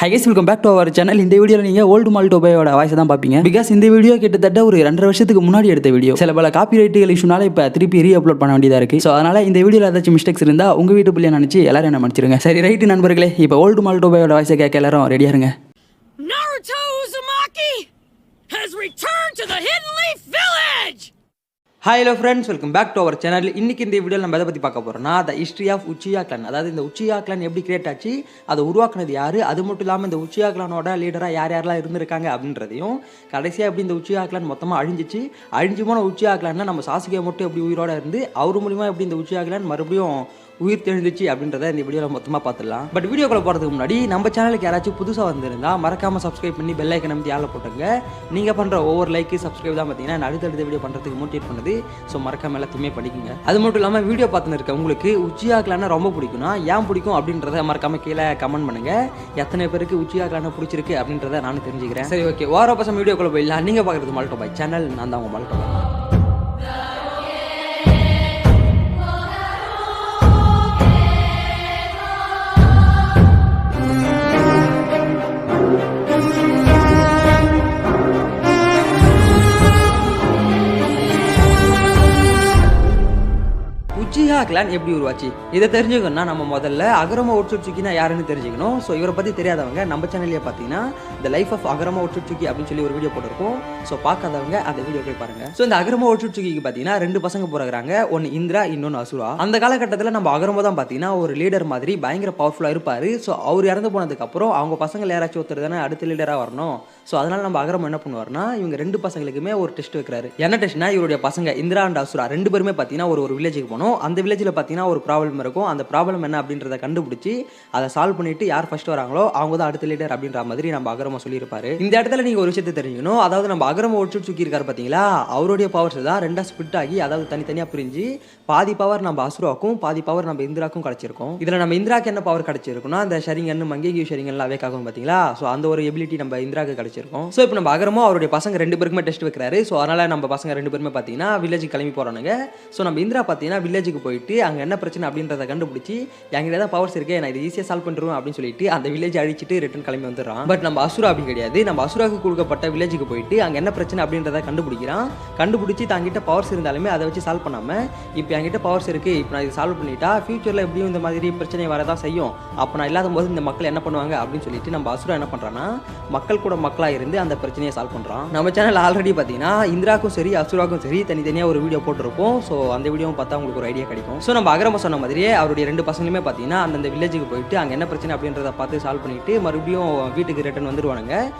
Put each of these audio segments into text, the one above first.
Hi guys, welcome back to our channel. இந்த வீடியோல நீங்க ஓல்டு மால்டோபையோட வாய்ஸ் தான் பாப்பீங்க. பிகாஸ் இந்த வீடியோ கிட்டத்தட்ட ஒரு 2.5 வருஷத்துக்கு முன்னாடி எடுத்த வீடியோ. சில பல காப்பிரைட்டுகள் இஷ்யூனால இப்ப திருப்பி ரீஅப்லோட் பண்ண வேண்டியதா இருக்கு. சோ அதனால இந்த வீடியோல ஏதாச்சும் மிஸ்டேக்ஸ் இருந்தா உங்க வீட்டு பிள்ளைய நினைச்சு எல்லாரும் என்ன மன்னிச்சிருங்க. சரி ரைட் நண்பர்களே, இப்போ ஓல்டு மால்டோபையோட வாய்ஸை கேட்க எல்லாரும் ரெடியா இருங்க. Naruto Uzumaki has returned to the Hidden Leaf Village. Hi hello friends, welcome back to our channel. இன்னைக்கு இந்த வீடியோவில் நம்ம எதை பற்றி பார்க்க போகிறோம்னா the history of Uchiha clan. அதாவது இந்த உச்சியா கிளான் எப்படி கிரியேட் ஆச்சு, அதை உருவாக்குனது யார், அது மட்டும் இல்லாமல் இந்த உச்சியா கிளானோட லீடராக யார் யாரெல்லாம் இருந்திருக்காங்க அப்படின்றதையும், கடைசியாக எப்படி இந்த உச்சியா கிளான் மொத்தமாக அழிஞ்சு போன உச்சியா கிளானில் நம்ம சாசுகே மட்டும் எப்படி உயிரோடு இருந்து அவர் மூலிமா எப்படி இந்த உச்சியா கிளான் மறுபடியும் உயிர் தெழுந்துச்சு அப்படின்றத இந்த வீடியோவில் மொத்தமாக பார்த்துடலாம். பட் வீடியோக்குள்ள போகிறதுக்கு முன்னாடி நம்ம சேனலுக்கு யாராச்சும் புதுசாக வந்திருந்தா மறக்காமல் சப்ஸ்கிரைப் பண்ணி பெல் ஐக்கன் அமைத்து ஆள போட்டுங்க. நீங்கள் பண்ணுற ஒவ்வொரு லைக்கு சப்ஸ்கிரைப் தான் பார்த்தீங்கன்னா அடுத்தடுத்த வீடியோ பண்ணுறதுக்கு மோட்டிவேட் பண்ணுது. ஸோ மறக்காம எல்லாத்தையுமே படிக்குங்க. அது மட்டும் இல்லாமல் வீடியோ பார்த்துன்னு இருக்க உங்களுக்கு உச்சியா கிளானை ரொம்ப பிடிக்கும்னா ஏன் பிடிக்கும் அப்படின்றத மறக்காம கீழே கமெண்ட் பண்ணுங்க. எத்தனை பேருக்கு உச்சியா கிளானை பிடிச்சிருக்கு அப்படின்றத நானும் தெரிஞ்சுக்கிறேன். சரி ஓகே, வார பசங்க வீடியோக்குள்ள போயிடலாம். நீங்கள் பார்க்குறது மால்டோபாய் சேனல், நான் தான் உங்கள் மால்டோபாய். உச்சியா கிளான் எப்படி உருவாச்சு இதை தெரிஞ்சுக்கணும்னா நம்ம முதல்ல அகரமா ஒட்சுட்சுக்கினா யாருன்னு தெரிஞ்சுக்கணும். ஸோ இவரை பற்றி தெரியாதவங்க நம்ம சேனல்லே பார்த்தீங்கன்னா த லைஃப் ஆஃப் அகரமா ஒட்சுட்சுக்கி அப்படின்னு சொல்லி ஒரு வீடியோ போட்டிருக்கோம். ஸோ பார்க்காதவங்க அந்த வீடியோ போய் பாருங்க. ஸோ இந்த அகரமா ஒட்சுட்சுக்கிக்கு பார்த்தீங்கன்னா 2 பசங்க பிறகுறாங்க. ஒன்று இந்திரா, இன்னொன்று அசுரா. அந்த காலகட்டத்தில் நம்ம அகரமா தான் பார்த்தீங்கன்னா ஒரு லீடர் மாதிரி பயங்கர பவர்ஃபுல்லாக இருப்பார். ஸோ அவர் இறந்து போனதுக்கப்புறம் அவங்க பசங்களை யாராச்சும் ஒருத்தர் தானே அடுத்த லீடராக வரணும். ஸோ அதனால நம்ம அகரம் என்ன பண்ணுவார்னா இவங்க 2 பசங்களுக்குமே ஒரு டெஸ்ட் வைக்கிறாரு. என்ன டெஸ்ட்னா, இவருடைய பசங்க இந்திரா அண்ட் அசுரா 2 பேருமே பார்த்தீங்கன்னா ஒரு வில்லேஜுக்கு போனோம். அந்த வில்லேஜில் பார்த்தீங்கன்னா ஒரு ப்ராப்ளம் இருக்கும். அந்த ப்ராப்ளம் என்ன அப்படின்றத கண்டுபிடிச்சி அதை சால்வ் பண்ணிட்டு யார் ஃபர்ஸ்ட் வராங்களோ அவங்க தான் அடுத்த லீடர் அப்படின்ற மாதிரி நம்ம அகரமா சொல்லியிருப்பாரு. இந்த இடத்துல நீங்க ஒரு விஷயத்தை தெரிஞ்சுக்கணும். அதாவது நம்ம அகரமா ஒட்சுட்சுக்கி இருக்காரு பார்த்தீங்களா, அவருடைய பவர்ஸ் தான் 2 ஸ்பிளிட் ஆகி, அதாவது தனித்தனியாக பிரிஞ்சு பாதி பவர் நம்ம அசுராக்கும் பாதி பவர் நம்ம இந்திராக்கும் கிடைச்சிருக்கும். இதில் நம்ம இந்திராக்கு என்ன பவர் கிடைச்சிருக்குன்னா அந்த ஷரிங்கன் மங்கேகியூ ஷரிங்கன்லாம் அவேக் ஆகும் பார்த்தீங்களா. ஸோ அந்த ஒரு எபிலிட்டி நம்ம இந்திராக்கு கிடைச்சிருக்கும். ஸோ இப்போ நம்ம அகரமோ அவருடைய பசங்க 2 பேருக்குமே டெஸ்ட் வைக்கிறாரு. ஸோ அதனால நம்ம பசங்க 2 பேருமே பார்த்தீங்கன்னா வில்லேஜுக்கு கிளம்பி போறானுங்க. ஸோ நம்ம இந்திரா பார்த்தீங்கன்னா வில்லேஜுக்கு போயிட்டு அங்கே என்ன பிரச்சனை அப்படின்றத கண்டுபிடிச்சி எங்கிட்ட தான் பவர்ஸ் இருக்கு, நான் இது ஈஸியாக சால்வ் பண்ணுறோம் அப்படின்னு சொல்லிட்டு அந்த வில்லேஜ் அழிச்சிட்டு ரிட்டன் கிளம்பி வந்துடுறான். பட் நம்ம அசுரா அப்படி கிடையாது. நம்ம அசுராக்கு கொடுக்கப்பட்ட வில்லேஜுக்கு போயிட்டு அங்கே என்ன பிரச்சனை அப்படின்றத கண்டுபிடிச்சி தாங்கிட்ட பவர்ஸ் இருந்தாலுமே அதை வச்சு சால்வ் பண்ணாமல் இப்போ என்கிட்ட பவர்ஸ் இருக்கு, இப்போ நான் இது சால்வ் பண்ணிட்டா ஃபியூச்சரில் எப்படியும் இந்த மாதிரி பிரச்சனை வரதான் செய்யும், அப்போ நான் இல்லாத போது இந்த மக்கள் என்ன பண்ணுவாங்க அப்படின்னு சொல்லிட்டு நம்ம அசுரா என்ன பண்ணுறான்னா மக்கள் கூட மக்களாக இருந்து அந்த பிரச்சனையை சால்வ் பண்ணுறான். நம்ம சேனல் ஆல்ரெடி பார்த்தீங்கன்னா இந்திராக்கும் சரி அசுராக்கும் சரி தனித்தனியாக ஒரு வீடியோ போட்டிருப்போம். ஸோ அந்த வீடியோவும் பார்த்தா உங்களுக்கு ஒரு ஐடியா கிடைக்கும். ஸோ நம்ம அகரமா சொன்ன மாதிரியே அவருடைய 2 பசங்களுமே பார்த்தீங்கன்னா அந்த வில்லேஜுக்கு போயிட்டு அங்கே என்ன பிரச்சனை அப்படின்றத பார்த்து சால்வ் பண்ணிட்டு மறுபடியும் வீட்டுக்கு ரிட்டர்ன் வந்துடுவானுங்க.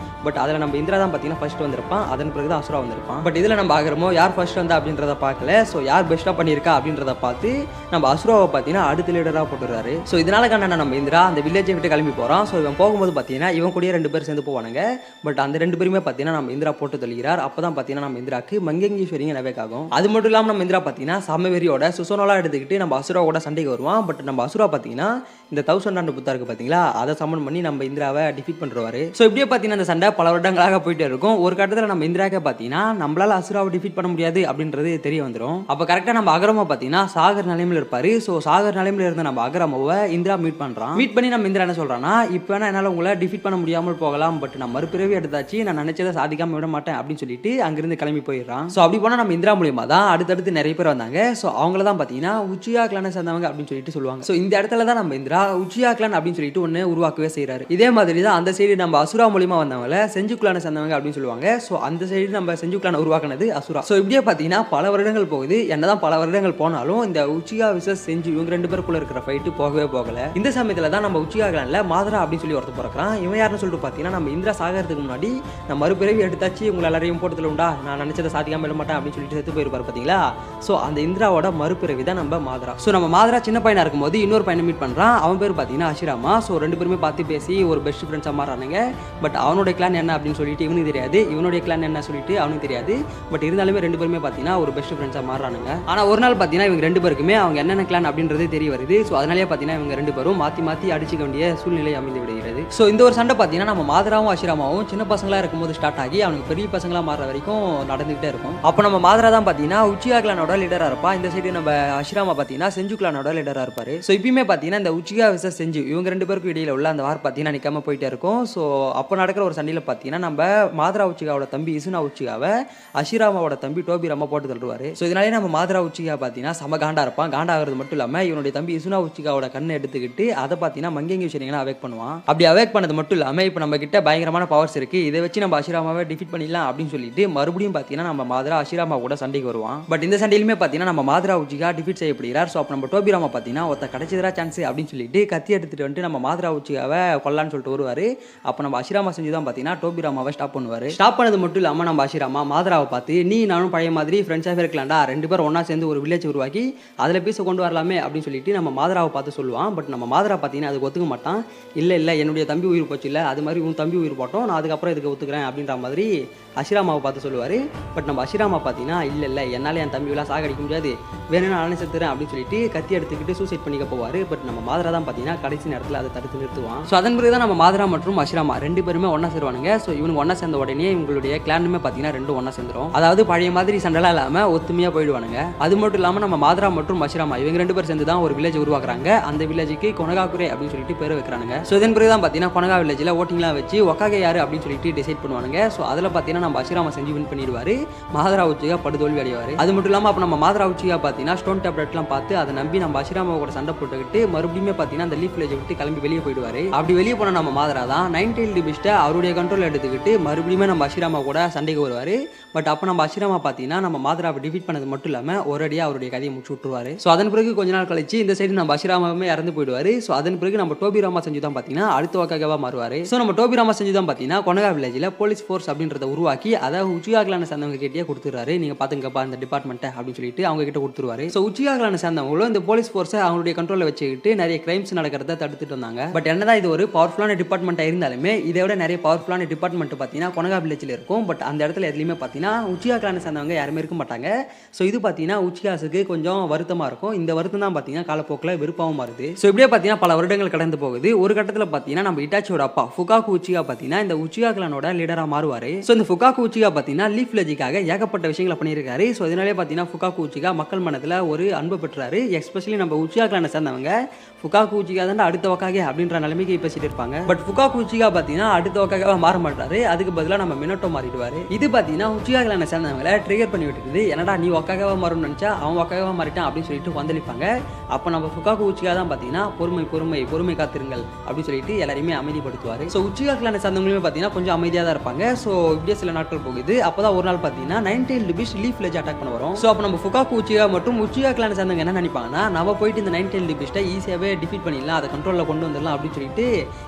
பட் அதில் நம்ம இந்திரா தான் பார்த்தீங்கன்னா ஃபர்ஸ்ட் வந்திருப்பான், அதன் பிறகு தான் அசுரா வந்திருப்பான். பட் இதில் நம்ம அகரமோ யார் ஃபர்ஸ்ட் வந்தா அப்படின்றத பார்க்கல. ஸோ யார் பெஸ்ட்டாக பண்ணியிருக்கா அப்படின்றத பார்த்து நம்ம அசுராவை பார்த்தீங்கன்னா அடுத்த லீடராக போட்டுறாரு. ஸோ இதனால காரணம் நம்ம இந்திரா அந்த வில்லேஜை விட்டு கிளம்பி போகிறான். ஸோ இவன் போகும்போது பார்த்தீங்கன்னா இவன் கூட 2 பேர் சேர்ந்து போவானுங்க. பட் அந்த 2 பேருமே பார்த்தீங்கன்னா நம்ம இந்திரா போட்டு தள்ளுகிறார். அப்போ தான் பார்த்தீங்கன்னா நம்ம இந்திராக்கு மங்கேங்கீஸ்வரிங்க நவேக் ஆகும். அது மட்டும் இல்லாமல் நம்ம இந்திரா பார்த்தீங்கன்னா சமவெறியோட சுசோனோலாம் எடுத்துக்கிட்டு நம்ம அசுராவோட சண்டைக்கு வருவான். பட் நம்ம அசுரா பார்த்தீங்கன்னா இந்த 1000 ஆண்டு புத்தா இருக்கு பார்த்தீங்களா, அதை சமன் பண்ணி நம்ம இந்திராவை டிஃபீட் பண்ணுவாரு. ஸோ இப்படியே பார்த்தீங்கன்னா அந்த சண்டை பல வருடங்களாக போயிட்டே இருக்கும். ஒரு கட்டத்தில் நம்ம இந்திராக்க பார்த்தீங்கன்னா நம்மளால அசுராவை டிஃபீட் பண்ண முடியாது அப்படின்றது தெரிய வந்துடும். அப்போ கரெக்டாக நம்ம அகரமா பார்த்தீங்கன்னா சாகர் நிலைமையில் இருப்பாரு. ஸோ சாகர் நிலைமையில் இருந்த நம்ம அகரமாவை இந்திரா மீட் பண்ணுறான். மீட் பண்ணி நம்ம இந்திரா என்ன சொல்றான்னா, இப்போ வேணா என்னால் உங்களை டிஃபீட் பண்ண முடியாமல் போகலாம், பட் நான் மறுபிறவி எடுத்தாச்சு, நான் நினைச்சதை சாதிக்காம விட மாட்டேன் அப்படின்னு சொல்லிட்டு அங்கிருந்து கிளம்பி போயிடுறான். ஸோ அப்படி போனால் நம்ம இந்திரா மூலியமா தான் அடுத்தடுத்து நிறைய பேர் வந்தாங்க. ஸோ அவங்கள தான் பார்த்தீங்கன்னா உச்சியா கிளானை சேர்ந்தவங்க அப்படின்னு சொல்லிட்டு சொல்லுவாங்க. ஸோ இந்த இடத்துல தான் நம்ம இந்திரா உச்சியா கிளான் அப்படின்னு சொல்லிட்டு ஒன்று உருவாக்கவே செய்யறாரு. இதே மாதிரி தான் அந்த சைடு நம்ம அசுரா மூலியமா வந்தவங்கள செஞ்சு கிளானை சேர்ந்தவங்க அப்படின்னு சொல்லுவாங்க. ஸோ அந்த சைடு நம்ம செஞ்சு கிளானை உருவாக்குனது அசுரா. ஸோ இப்படியே பார்த்தீங்கன்னா பல வருடங்கள் போகுது. என்னதான் பல வருடங்கள் போனாலும் இந்த உச்சியா விசஸ் செஞ்சு இவங்க 2 பேருக்குள்ள இருக்கிற ஃபைட்டு போகவே போகல. இந்த சமயத்தில் தான் நம்ம உச்சியா கிளான்ல மாதரா அப்படின்னு சொல்லி ஒருத்தர் பிறக்கிறான். இவன் யாருன்னு சொல்லிட்டு பார்த்தீங்கன்னா நம்ம இந்திரா சாகிறதுக்கு முன்னாடி நான் மறுபிறவி எடுத்தாச்சு, உங்களை எல்லாரையும் போட்டதுல உண்டா, நான் நினைச்சதை சாதிக்காம விட மாட்டேன் அப்படின்னு சொல்லிட்டு செத்து போயிருப்பாரு பார்த்தீங்களா. ஸோ அந்த இந்திராவோட மறுபிறவி தான் நம்ம மாதரா. ஸோ நம்ம மாதரா சின்ன பையனா இருக்கும்போது இன்னொரு பையனை மீட் பண்ணுறான். அவன் பேர் பார்த்தீங்கன்னா அஷிராமா. ஸோ 2 பேருமே பார்த்து பேசி ஒரு பெஸ்ட் ஃப்ரெண்ட்ஸாக மாறானுங்க. பட் அவனுடைய கிளான் என்ன அப்படின்னு சொல்லிட்டு இவனுக்கு தெரியாது, இவனுடைய கிளான் என்ன சொல்லிட்டு அவனுக்கு தெரியாது. பட் இருந்தாலுமே 2 பேருமே பார்த்தீங்கன்னா ஒரு பெஸ்ட் ஃப்ரெண்ட்ஸாக மாறானுங்க. ஆனால் ஒரு நாள் பார்த்தீங்கன்னா இவங்க 2 பேருக்குமே அவங்க என்னென்ன கிளான் அப்படின்றது தெரிய வருது. ஸோ அதனாலே பார்த்தீங்கன்னா இவங்க 2 பேரும் மாற்றி அடிச்சுக்க வேண்டிய சூழ்நிலை அமைந்து விடுகிறது. ஸோ இந்த ஒரு சண்டை பார்த்தீங்கன்னா நம்ம மாதராவும் அஷிராமாவும் சின்ன சின்ன பசங்களா இருக்கும்போது ஸ்டார்ட் ஆகி அவனுக்கு பெரிய பசங்களா மாற வரைக்கும் நடந்துகிட்டே இருக்கும். அப்போ நம்ம மாதரா தான் பார்த்தீங்கன்னா உச்சிகா கிளானோட லீடரா இருப்பா. இந்த சைடு நம்ம அஷிராமா பார்த்தீங்கன்னா செஞ்சு கிளானோட லீடரா இருப்பாரு. ஸோ இப்பயுமே பார்த்தீங்கன்னா இந்த உச்சிகா விசஸ் செஞ்சு இவங்க 2 பேருக்கும் இடையில உள்ள அந்த வார் பார்த்தீங்கன்னா நிற்காம போயிட்டே இருக்கும். ஸோ அப்போ நடக்கிற ஒரு சண்டையில் பார்த்தீங்கன்னா நம்ம மாதரா உச்சிகாவோட தம்பி இசுனா உச்சிகாவை அஷிராமாவோட தம்பி டோபிராமா போட்டு தள்ளுவாரு. ஸோ இதனாலே நம்ம மாதரா உச்சிகா பார்த்தீங்கன்னா சம காண்டா இருப்பான். காண்டா ஆகிறது மட்டும் இல்லாமல் இவனுடைய தம்பி இசுனா உச்சிகாவோட கண்ணை எடுத்துக்கிட்டு அதை பார்த்தீங்கன்னா மங்கேங்கி விஷயங்களை அவேக் பண்ணுவான். அப்படி அவேக் பண்ணது மட்டும் இல்லாமல் இப்போ நம்ம கிட்ட பயங்கரமான பவர்ஸ் இருக்கு, இதை வச்சு நம்ம அஷிராமாவை டிஃபீட் பண்ணிடலாம் அப்படின்னு சொல்லிட்டு மறுபடியும் பார்த்தீங்கன்னா நம்ம மாதரா அஷிராமா கூட சண்டைக்கு வருவான். பட் இந்த சண்டையிலுமே பார்த்தீங்கன்னா நம்ம மாதரா உச்சிகா டிஃபீட் செய்யப்படுகிறார். ஸோ அப்போ நம்ம டோபிராமா பார்த்தீங்கன்னா ஒருத்த கிடைச்சதா சான்ஸ் அப்படின்னு சொல்லிட்டு கத்தி எடுத்துட்டு வந்துட்டு நம்ம மாதரா உச்சிகாவை கொல்லான்னு சொல்லிட்டு வருவார். அப்போ நம்ம அஷிராமா செஞ்சு தான் பார்த்தீங்கன்னா டோபிராமாவை ஸ்டாப் பண்ணுவார். ஸ்டாப் பண்ணது மட்டும் இல்லாமல் நம்ம அஷிராமா மாதராவை பார்த்து நீ நானும் பழைய மாதிரி ஃப்ரெண்ட்ஸாகவே இருக்கலாம்டா, 2 பேரும் ஒன்றா சேர்ந்து ஒரு வில்லேஜ் உருவாக்கி அதில் பீஸை கொண்டு வரலாமே அப்படின்னு சொல்லிட்டு நம்ம மாதராவை பார்த்து சொல்லுவான். பட் நம்ம மாதரா பார்த்தீங்கன்னா அதுக்கு ஒத்துக்க மாட்டான். இல்லை என்னுடைய தம்பி உயிர் போச்சு, இல்லை அது மாதிரி உன் தம்பி உயிர் போட்டோம், நான் அதுக்கப்புறம் இதுக்கு ஒத்துக்கிறேன் அப்படின்ற மாதிரி அஷிராமாவை பார்த்து சொல்லுவார். பட் நம்ம அஷிராமா பார்த்தீங்கன்னா இல்லை என்னால் என் தம்பியெல்லாம் சாகடிக்க முடியாது, வேணும்னா நானே செத்துறேன் அப்படின்னு சொல்லிட்டு கத்தி எடுத்துக்கிட்டு சூசைட் பண்ணிக்க போவார். பட் நம்ம மாதரா தான் பார்த்தீங்கன்னா கடைசி நேரத்தில் அதை தடுத்து நிறுத்துவான். ஸோ அதன் பிறகு தான் நம்ம மாதரா மற்றும் அஷிராமா 2 பேருமே ஒன்றா சேருவானுங்க. ஸோ இவனுக்கு ஒன்றா சேர்ந்த உடனே இவங்களுடைய கிளானுமே பார்த்தீங்கன்னா 2 ஒன்றா சேர்ந்துடும். அதாவது பழைய மாதிரி சண்டைலாம் இல்லாமல் ஒத்துமையாக போயிடுவானுங்க. அது மட்டும் இல்லாமல் நம்ம மாதரா மற்றும் அஷிராமா இவங்க 2 பேர் சேர்ந்து தான் ஒரு வில்லேஜ் உருவாக்குறாங்க. அந்த வில்லேஜுக்கு கொனகாகுரே அப்படின்னு சொல்லிட்டு பேர் வைக்கிறானுங்க. ஸோ இதன் பிறகு தான் பார்த்தீங்கன்னா கொனகா வில்லேஜில் ஓட்டிங்லாம் வச்சு ஒக்காகே யாரு அப்படின்னு சொல்லிட்டு டிசைட் பண்ணுவானுங்க. ஸோ அதில் பார்த்தீங்கன்னா நம்ம அஷிராமா செஞ்சு வின் பண்ணிடுவார். மாதரா உச்சிகா படுதோல்வி அடைவார். அது மட்டும் இல்லாமல் அப்போ நம்ம மாதரா உச்சிகா பார்த்தீங்கன்னா ஸ்டோன் டேப்லெட்லாம் பார்த்து அதை நம்பி நம்ம அஷிராமா கூட சண்டை போட்டுக்கிட்டு மறுபடியும் பார்த்தீங்கன்னா அந்த லீஃப் வில்லேஜை விட்டு கிளம்பி வெளியே போயிடுவார். அப்படி வெளியே போன நம்ம மாதரா தான் 9 டெய்ல்டு பீஸ்ட்டை அவருடைய கண்ட்ரோல் எடுத்துக்கிட்டு மறுபடியும் நம்ம அஷிராமா கூட சண்டைக்கு வருவார். பட் அப்போ நம்ம அஷிராமா பார்த்தீங்கன்னா நம்ம மாதராவை டிஃபீட் பண்ணது மட்டும் இல்லாமல் ஒரேடியாக அவருடைய கதையை முடிச்சு விட்டுருவார். ஸோ அதன் பிறகு கொஞ்ச நாள் கழிச்சு இந்த சைடு நம்ம அஷிராமாவே இறந்து போயிடுவார். ஸோ அதன் பிறகு நம்ம டோபிராமா செஞ்சு தான் பார்த்தீங்கன்னா அடுத்த வக்காகவா மாறுவார். ஸோ நம்ம டோபிராமா செஞ்சு தான் பார்த்தீங்கன்னா கொனகா வில்லேஜில் போலீஸ் ஃபோர்ஸ் அப்படின்றத உருவாக்கி அதை உச்சிகா கிளானை சேர்ந்தவங்க கிட்டே கொடுத்துறாரு. நீங்கள் பார்த்துங்கப்பா இந்த டிபார்ட்மெண்ட்டை அப்படின்னு சொல்லிட்டு அவங்க கிட்ட கொடுத்துருவாரு. ஸோ உச்சிகா கிளானை சேர்ந்தவங்களும் இந்த போலீஸ் ஃபோர்ஸை அவங்களுடைய கண்ட்ரோலில் வச்சுக்கிட்டு நிறைய கிரைம்ஸ் நடக்கிறத தடுத்துட்டு வந்தாங்க. பட் என்னதான் இது ஒரு பவர்ஃபுல்லான டிபார்ட்மெண்ட்டாக இருந்தாலுமே இதை விட நிறைய பவர்ஃபுல்லான டிபார்ட்மெண்ட் பார்த்தீங்கன்னா கொனகா வில்லேஜில் இருக்கும். பட் அந்த இடத்துல எதுலையுமே பார்த்தீங்கன்னா உச்சிகா கிளானை சேர்ந்தவங்க யாருமே இருக்க மாட்டாங்க. ஸோ இது பார்த்தீங்கன்னா உச்சிகாஸுக்கு கொஞ்சம் வருத்தமாக இருக்கும். இந்த வருத்தம் தான் பார்த்தீங்கன்னா காலப்போக்கில் விருப்பமும் மாறுது. ஸோ இப்படியே பார்த்தீங்கன்னா பல வருடங்கள் கடந்து போகுது. ஒரு கட்டத்தில் பார்த்தீங்கன்னா நம்ம இட்டாச்சியோட அப்பா ஃபுகாகு உச்சிகா பார்த்தீங்கன்னா இந்த உச்சிகா கிளானோட லீடராக மாறுவார். ஸோ இந்த ஃபுகாகு உச்சிகா பார்த்தீங்கன்னா லீஃப் வில்லேஜுக்காக ஏகப்பட்ட விஷயங்களை பண்ணியிருக்காரு. ஸோ இதனாலே பார்த்தீங்கன்னா ஃபுகாகு உச்சிகா மக்கள் மனத்தில் ஒரு அன்பு பெற்றாரு. எஸ்பெஷலி நம்ம உச்சிகா கிளானை சேர்ந்தவங்க ஃபுகாகு உச்சிகா தான் அடுத்த வக்காகே அப்படின்ற நிலைமைக்கு பேசிட்டு இருப்பாங்க. பட் ஃபுகாகு உச்சிகா பார்த்தீங்கன்னா அடுத்த வக்காகவா மாற மாட்டாரு. அதுக்கு பதிலாக நம்ம மினோட்டோ மாறிடுவார். இது பார்த்தீங்கன்னா உச்சிகா கிளானை சேர்ந்தவங்களை ட்ரிகர் பண்ணி விட்டுருக்குது. என்னடா நீ வக்காகவா மாறும்னு நினச்சா அவன் வக்காகவா மாறிட்டான் அப்படின்னு சொல்லிட்டு வந்தளிப்பாங்க. அப்போ நம்ம ஃபுகாகு உச்சிகா தான் பார்த்தீங்கன்னா பொறுமை காத்திருங்கள் அப்படின்னு சொல்லிட்டு எல்லாரையுமே அமைதிப்படுத்துவார். ஸோ உச்சிகா கிளானை சேர்ந்தவங்களுமே பார்த்தீங்கன்னா கொஞ்சம் அமைதியாக தான் இருப்பாங்க. ஸோ இப்படியே சில நாட்கள் போகுது. அப்போ தான் ஒரு நாள் பார்த்தீங்கன்னா 9 tailed Beast leaf village attack பண்ண வரும். ஸோ அப்போ நம்ம ஃபுகாகு உச்சிகா மற்றும் உச்சிகா கிளானை சேர்ந்தவங்க என்ன நினைப்பாங்கன்னா நம்ம போயிட்டு இந்த 9 டெய்ல்டு பீஸ்ட்டை ஈஸியாகவே டிஃபீட் பண்ணிடலாம், அதை கண்ட்ரோலில் கொண்டு வந்துடலாம் அப்படின்னு சொல்லிட்டு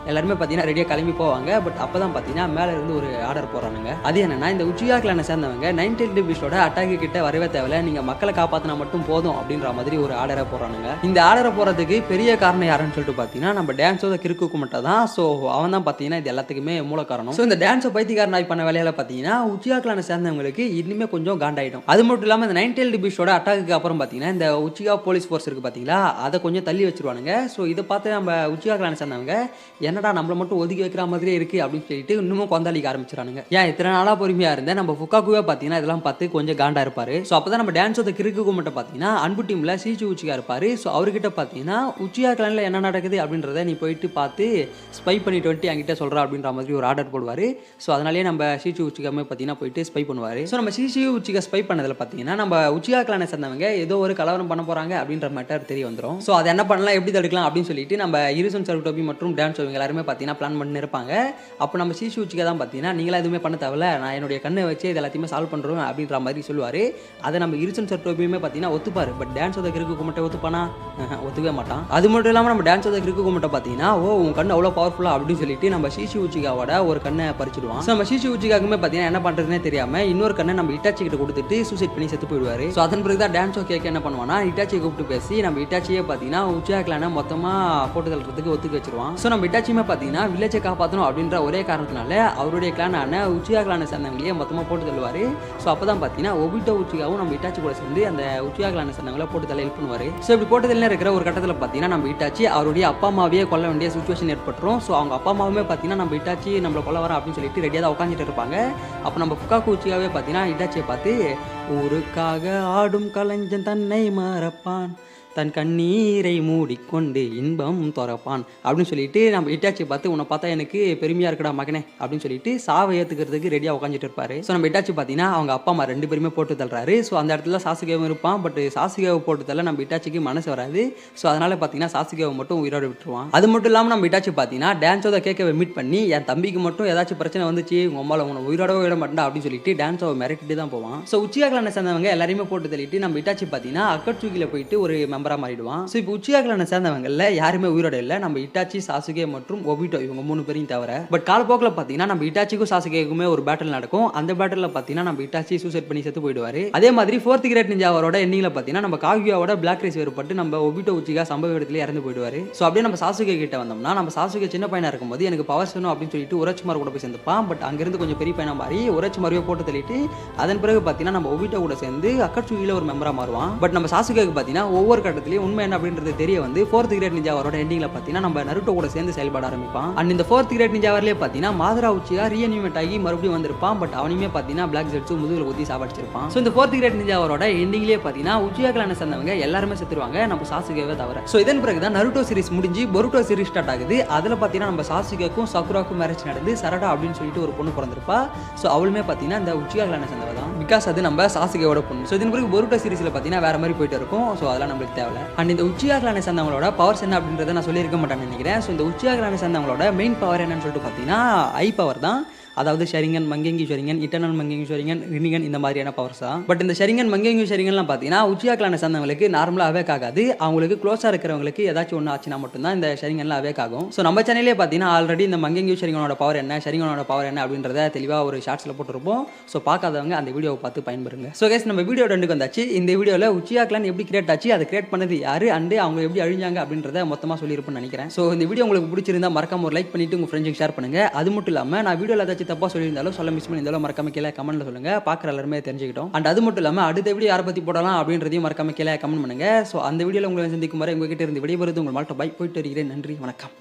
எல்லாருமே பார்த்தீங்கன்னா ரெடியாக கிளம்பி போவாங்க. பட் அப்போ தான் பார்த்தீங்கன்னா மேலே இருந்து ஒரு ஆர்டர் போடுறாங்க. அது என்னன்னா இந்த உச்சிகா கிளானை சேர்ந்தவங்க 9 டெய்ல்டு பீஸ்டோட அட்டாக்கு கிட்ட வரவே தேவையில்ல, நீங்கள் மக்களை காப்பாற்றினா மட்டும் போதும் அப்படின்ற மாதிரி ஒரு ஆர்டரை போடுறாங்க. இந்த ஆர்டரை போடுறதுக்கு பெரிய காரணம் யாருன்னு சொல்லிட்டு பார்த்தீங்கன்னா நம்ம டான்ஸோட கிறுக்கு மட்டும் தான். ஸோ அவன் தான் பார்த்தீங்கன்னா இது எல்லாத்துக்குமே மூல காரணம். ஸோ இந்த டான்ஸை பைத்தியக்காரனாய் பண்ண வேலையில பார்த்தீங்கன்னா உச்சிகா கிளானை சேர்ந்தவங்களுக்கு இன்னுமே கொஞ்சம் காண்டாயிடும். அது மட்டும் இல்லாமல் இந்த 9 டெய்ல்டு பீஸ்டோட அட்டாக்கு அப்புறம் பார்த்தீங்கன்னா இந்த உச்சிகா போலீஸ் ஃபோர்ஸ் இருக்கு பார்த்தீங்களா, அதை கொஞ்சம் தள்ளி வச்சிருவானுங்க. ஸோ இதை பார்த்து நம்ம உச்சிகா கிளானை சேர்ந்தவங்க என்னடா நம்மளை மட்டும் ஒதுக்கி வைக்கிற மாதிரியே இருக்கு அப்படின்னு சொல்லிட்டு இன்னமும் கொந்தாளிக்க ஆரம்பிச்சிடானுங்க. ஏன் இத்தனை நாளாக பொறுமையா இருந்தேன் நம்ம ஃபுகாகுவே பார்த்தீங்கன்னா இதெல்லாம் பார்த்து கொஞ்சம் காண்டா இருப்பாரு. ஸோ அப்போ தான் நம்ம டான்ஸோட கிறுக்கு மட்டும் பார்த்தீங்கன்னா அன்பு டீமில் சீச்சு உச்சிகா இருப்பாரு. ஸோ அவர்கிட்ட பார்த்தீங்கன்னா உச்சிகா கிளானில் என்ன நடக்குது அப்படின்றத நீ போயிட்டு பார்த்து ஸ்பை பண்ணிட்டு வந்துட்டு என்கிட்ட சொல்கிறா அப்படின்ற மாதிரி ஒரு ஆர்டர் போடுவார். ஸோ அதனாலேயே நம்ம சீச்சு உச்சிகாமே பார்த்தீங்கன்னா போயிட்டு ஸ்பை பண்ணுவார். ஸோ நம்ம சீச்சு உச்சிகா ஸ்பை பண்ணதில் பார்த்தீங்கன்னா நம்ம உச்சிகா கிளானை சேர்ந்தவங்க ஏதோ ஒரு கலவரம் பண்ண போகிறாங்க அப்படின்ற மேட்டர் தெரிய வந்துடும். ஸோ அதை என்ன பண்ணலாம் எப்படி தடுக்கலாம் அப்படின்னு சொல்லிட்டு நம்ம இருசன் சர்வ் மற்றும் டான்ஸ் இவங்க எல்லாருமே பார்த்தீங்கன்னா பிளான் பண்ணி இருப்பாங்க. அப்போ நம்ம சீச்சு உச்சிகா தான் பார்த்தீங்கன்னா நீங்களா எதுவுமே பண்ண தேவையில்ல, நான் என்னுடைய கண்ணை வச்சு இது எல்லாத்தையுமே சால்வ் பண்ணுறோம் அப்படின்ற மாதிரி சொல்லுவார். அதை நம்ம இருசன் சர்வ் பார்த்தீங்கன்னா ஒத்துப்பார். பட் டான்ஸோட கிறுக்கு மட்டும் ஒத்துப்பானா? ஒத்துக்கவே மாட்டான். அது மட்டும் இல்லாமல் நம்ம டான்ஸோட கிறுக்கு மட்டும் பார்த்தீங்கன்னா உன் கண்ணு அவ்வளோ பவர்ஃபுல்லா அப்படின்னு சொல்லிட்டு நம்ம சீச்சு உச்சிகாவோட ஒரு கண்ணை பறிச்சிடுவான். ஸோ நம்ம சீச்சு உச்சிகாக்குமே பார்த்தீங்கன்னா என்ன பண்ணுறதுனே தெரியாம இன்னொரு கண்ணை நம்ம இட்டாச்சி கிட்ட கொடுத்துட்டு சூசைட் பண்ணி செத்து போயிடுவாரு. ஸோ அதன் பிறகு தான் டான்ஸோ கேட்க என்ன பண்ணுவானா இட்டாச்சியை கூப்பிட்டு பேசி நம்ம இட்டாச்சியே பார்த்தீங்கன்னா உச்சிகா கிளானை மொத்தமாக போட்டு தள்ளுறதுக்கு ஒத்துக்க வச்சிருவான். ஸோ நம்ம இட்டாச்சியுமே பார்த்தீங்கன்னா வில்லேஜை காப்பாற்றணும் அப்படின்ற ஒரே காரணத்தினால அவருடைய கிளானான உச்சிகா கிளானை சேர்ந்தவங்களே மொத்தமாக போட்டு தள்ளுவார். ஸோ அப்போ தான் பார்த்தீங்கன்னா ஒபிட்டோ உச்சிகாவும் நம்ம இட்டாச்சி கூட சேர்ந்து அந்த உச்சிகா கிளானை சேர்ந்தவங்களை போட்டு தள்ள ஹெல்ப் பண்ணுவார். ஸோ இப்படி போட்டு தள்ள இருக்கிற ஒரு கட்டத்தில் பார்த்தீங்கன்னா நம்ம இட்டாச்சி அவருடைய அப்பா அம்மாவே கொல்ல வேண்டிய சுச்சுவேஷன் ஏற்பட்டுரும். ஸோ அவங்க அப்பா அம்மாவுமே பார்த்தீங்கன்னா நம்ம இட்டாச்சி நம்மளை கொல்ல வரேன் அப்படின்னு சொல்லிட்டு ரெடியாக தான் உட்காந்துட்டு இருப்பாங்க. அப்போ நம்ம ஃபுகாகு உச்சிகாவே பார்த்தீங்கன்னா இட்டாச்சியை பார்த்து ஊருக்காக ஆடும் கலைஞன் தன்னை மறப்பான் தன் கண்ணீரை மூடிக்கொண்டு இன்பம் துறப்பான் அப்படின்னு சொல்லிட்டு நம்ம இட்டாச்சியை பார்த்து உன்னை பார்த்தா எனக்கு பெருமையாக இருக்கடா மகனே அப்படின்னு சொல்லிட்டு சாவை ஏற்றுக்கிறதுக்கு ரெடியாக உட்காந்துட்டு இருப்பாரு. ஸோ நம்ம இட்டாச்சி பார்த்தீங்கன்னா அவங்க அப்பா அம்மா 2 பேருமே போட்டு தள்ளுறாரு. ஸோ அந்த இடத்துல சாசுகேவும் இருப்பான். பட் சாசுகேவை போட்டு தள்ள நம்ம இட்டாச்சிக்கு மனசு வராது. ஸோ அதனால பார்த்தீங்கன்னா சாசுகேவை மட்டும் உயிரோடு விட்டுருவான். அது மட்டும் இல்லாமல் நம்ம இட்டாச்சி பார்த்தீங்கன்னா டான்ஸோட கேட்கவை மீட் பண்ணி என் தம்பிக்கு மட்டும் ஏதாச்சும் பிரச்சனை வந்துச்சு உங்கள் அம்மாவில் உன்னை உயிரோட விட மாட்டேன் அப்படின்னு சொல்லிட்டு டான்ஸோவை மிரட்டிட்டு தான் போவான். ஸோ உச்சிகா கிளானை சேர்ந்தவங்க எல்லாரையுமே போட்டு தள்ளிட்டு நம்ம இட்டாச்சி பார்த்தீங்கன்னா அக்கட்சுகியில் போயிட்டு ஒரு மெம்பராக மாறிடுவான். ஸோ இப்போ உச்சிகா கிளானை சேர்ந்தவங்கல்ல யாருமே உயிரோட இல்லை. நம்ம இட்டாச்சி சாசுகே மற்றும் ஒபிட்டோ இவங்க 3 பேரையும் தவிர. பட் காலப்போக்கில் பார்த்தீங்கன்னா நம்ம இட்டாச்சிக்கும் சாசுகேக்குமே ஒரு பேட்டில் நடக்கும். அந்த பேட்டில் பார்த்தீங்கன்னா நம்ம இட்டாச்சி சூசைட் பண்ணி செத்து போயிடுவாரு. அதே மாதிரி 4th கிரேட் நிஞ்சாவோட எண்டிங்கில் பார்த்தீங்கன்னா நம்ம காகுயாவோட பிளாக் ரைஸ் வேறுபட்டு நம்ம ஒபிட்டோ உச்சிகா சம்பவ இடத்துல இறந்து போயிடுவாரு. ஸோ அப்படியே நம்ம சாசுகே கிட்ட வந்தோம்னா நம்ம சாசுகே சின்ன பையனா இருக்கும்போது எனக்கு பவர் வேணும் அப்படின்னு சொல்லிட்டு உரச்சுமார் கூட போய் சேர்ந்துப்பான். பட் அங்கிருந்து கொஞ்சம் பெரிய பையனா மாறி உரச்சுமாரியே போட்டு தள்ளிட்டு அதன் பிறகு பார்த்தீங்கன்னா நம்ம ஒபிட்டோ கூட சேர்ந்து அக்கட்சுகியில் ஒரு மெம்பரா மாறுவான். பட் நம்ம சாசுகேக்கு பார்த்தீங்கன்னா ஒவ்வொரு கட்டத்திலையும் உண்மை என்ன அப்படின்றது தெரிய வந்து 4th கிரேட் நிஞ்சாவோட எண்டிங்ல பார்த்தீங்கன்னா நம்ம நருட்டோ கூட சேர்ந்து செயல்பட ஆரம்பிப்பான். அண்ட் இந்த 4th கிரேட் நிஞ்சாவர்லேயே பார்த்தீங்கன்னா மாதரா உச்சிகா ரீஅனிமேட் ஆகி மறுபடியும் வந்திருப்பான். பட் அவனையுமே பார்த்தீங்கன்னா பிளாக் ஜெட்ஸு முதுகுல ஊத்தி சாவடிச்சிருப்பான். ஸோ இந்த 4th கிரேட் நிஞ்சாவரோட எண்டிங்லேயே பார்த்தீங்கன்னா உச்சிகா கிளானை சேர்ந்தவங்க எல்லாருமே செத்துருவாங்க நம்ம சாசுகேவை தவிர. ஸோ இதன் பிறகு தான் நருட்டோ சீரிஸ் முடிஞ்சு பொருட்டோ சீரிஸ் ஸ்டார்ட் ஆகுது. அதில் பார்த்தீங்கன்னா நம்ம சாசுகேக்கும் சக்குராக்கும் மேரேஜ் நடந்து சரடா அப்படின்னு சொல்லிட்டு ஒரு பொண்ணு பிறந்திருப்பா. ஸோ அவளுமே பார்த்தீங்கன்னா இந்த உச்சிகா கிளானை சேர்ந்தவ தான். பிகாஸ் அது நம்ம சாசுகேவோட பொண்ணு. ஸோ இதன் பிறகு பொருட்டோ சீரிஸ்ல பார்த்தீங்கன்னா வேற மாதிரி போயிட்டு இருக்கும். ஸோ அதெல்லாம் நம்மளுக்கு தேவை. அண்ட் இந்த உச்சிகா கிளானை சேர்ந்தவங்களோட பவர்ஸ் என்ன அப்படின்றத நான் சொல்லியிருக்க மாட்டேன்னு நினைக்கிறேன். ஸோ இந்த உச்சிகா கிளானை சேர்ந்தவங்களோட மெயின் பவர் என்னன்னு சொல்லிட்டு பார்த்தீங்கன்னா ஐ பவர் தான். அதாவது ஷரிங்கன் மங்கெங்கி ஷரிங்கன் இட்டர்னல் மங்கெங்கி ஷரிங்கன் ரினிகன் இந்த மாதிரியான பவர்ஸ் தான். பட் இந்த ஷரிங்கன் மங்கெங்கி ஷரிங்கன்லாம் பார்த்தீங்கன்னா உச்சிகா கிளானை சேர்ந்தவங்களுக்கு நார்மலாக அவேக் ஆகாது. அவங்களுக்கு க்ளோஸாக இருக்கிறவங்களுக்கு ஏதாச்சும் ஒன்று ஆச்சுன்னா மட்டும்தான் இந்த ஷரிங்கன்லாம் அவேக் ஆகும். ஸோ நம்ம சேனலே பார்த்தீங்கன்னா ஆல்ரெடி இந்த மங்கெங்கி ஷரிங்கனோட பவர் என்ன ஷரிங்கனோட பவர் என்ன அப்படின்றத தெளிவாக ஒரு ஷார்ட்ஸில் போட்டுருப்போம். ஸோ பார்க்காதவங்க அந்த வீடியோவை பார்த்து பயன்பெறுங்க. ஸோ கேஸ் நம்ம வீடியோ 2க்கு வந்தாச்சு. இந்த வீடியோவில் உச்சிகா கிளான் எப்படி கிரியேட் ஆச்சு அதை கிரியேட் பண்ணது யாரு அண்டு அவங்க எப்படி அழிஞ்சாங்க அப்படின்றத மொத்தமாக சொல்லியிருப்பேன்னு நினைக்கிறேன். ஸோ இந்த வீடியோ உங்களுக்கு பிடிச்சிருந்தா மறக்காம ஒரு லைக் பண்ணிட்டு உங்கள் ஃப்ரெண்ட்ஸுக்கு ஷேர் பண்ணுங்க. அது மட்டும் இல்லாமல் நான் வீடியோவில் ஏதாச்சும் தப்பாக சொல்லியிருந்தாலும் மிஸ் பண்ணி மறக்காம கீழே கமெண்ட்ல சொல்லுங்க. பார்க்குற எல்லாருமே தெரிஞ்சுக்கிட்டோம். அண்ட் அது மட்டும் இல்லாமல் அடுத்த வீடியோ யாரை பற்றி போடலாம் அப்படின்றதையும் மறக்காம கீழே கமெண்ட் பண்ணுங்க. ஸோ அந்த வீடியோவில் உங்களை சந்திக்கும் வரை உங்ககிட்ட இருந்து விடைபெறுவது உங்கள் மால்ட்ட பை போயிட்டு வருகிறேன். நன்றி, வணக்கம்.